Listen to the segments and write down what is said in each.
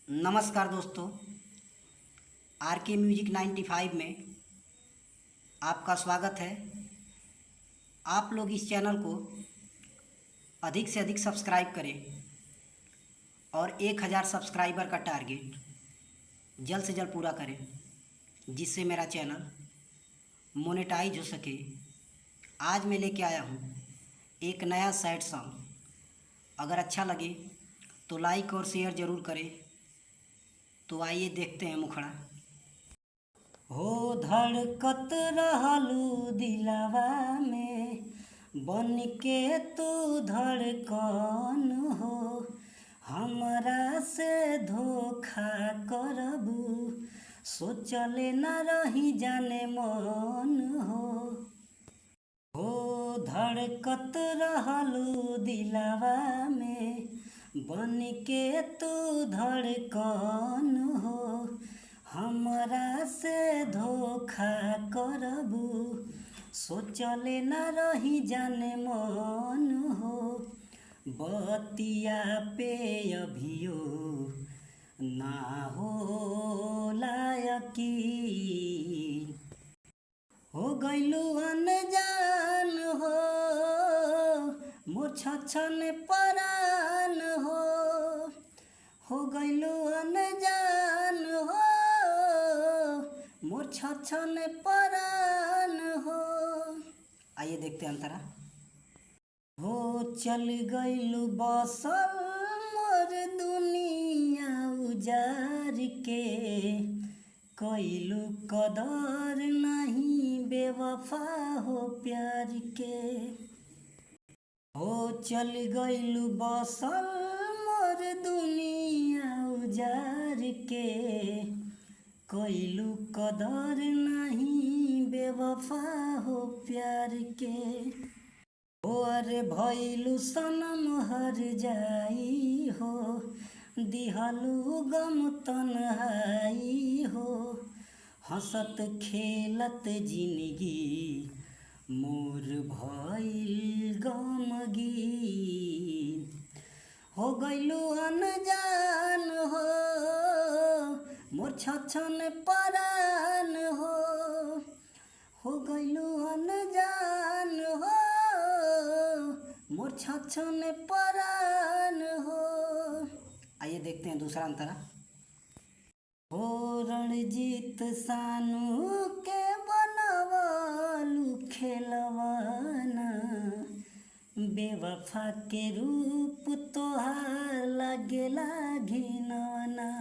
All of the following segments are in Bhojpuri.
नमस्कार दोस्तों, आर के म्यूजिक 95 में आपका स्वागत है। आप लोग इस चैनल को अधिक से अधिक सब्सक्राइब करें और 1000 सब्सक्राइबर का टारगेट जल्द से जल्द पूरा करें, जिससे मेरा चैनल मोनेटाइज हो सके। आज मैं लेके आया हूँ एक नया सैड सॉन्ग। अगर अच्छा लगे तो लाइक और शेयर ज़रूर करें। तो आइए देखते हैं मुखड़ा। हो धड़कत रहलू दिलवा में, बन के तू धड़कन हो। हमरा से धोखा करबू, सोचले न रही जाने मन हो धड़कत रहलू दिलवा में, बन के तू धड़कन हो। हमरा से धोखा करबू, सोचले न रही जाने मन हो। बतिया पे अभियो ना हो यकीन, हो गइलू अनजान हो मोर छछन परान हो गइलू अनजान हो मोर छछन परान हो। आइए देखते हैं अंतरा। हो चल गइलू बसल मोर दुनिया उजार के, कइलू कदर नहीं बेवफा हो प्यार के। हो चल गइलू बसल मोर दुनिया उजार के, कइलू कदर नहीं बेवफा हो प्यार के। हो अरे भइलू सनम हर जाई हो, दिहलू गम तन्हाई हो। हंसत खेलत जिंदगी मोर भइल गमगीन, हो गइलू अनजान हो मोर छछन परान हो गइलू अनजान हो मोर छछन परान हो। आइए देखते हैं दूसरा अंतरा। हो रणजीत सानू के बनवलू खेलवाना, बेवफा के रूप तोहार लागेला घिनौना।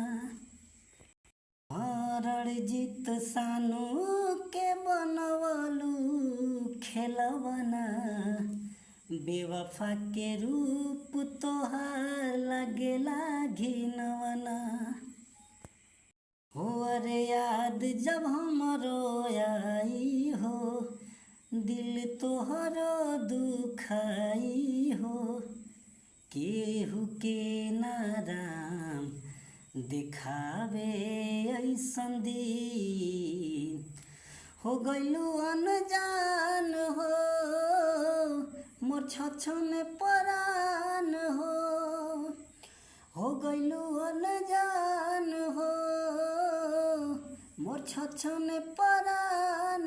रणजीत सानू के बनवलू खेलवाना, बेवफा के रूप तोहार लागेला घिनौना। हो अरे याद जब हमरो आई हो, दिल तोहरो दुखाई हो। केहू के नाराम दिखावे ऐसन दिन, हो गइलू अनजान हो मोर छछन परान हो गइलू अनजान हो मोर छछन परान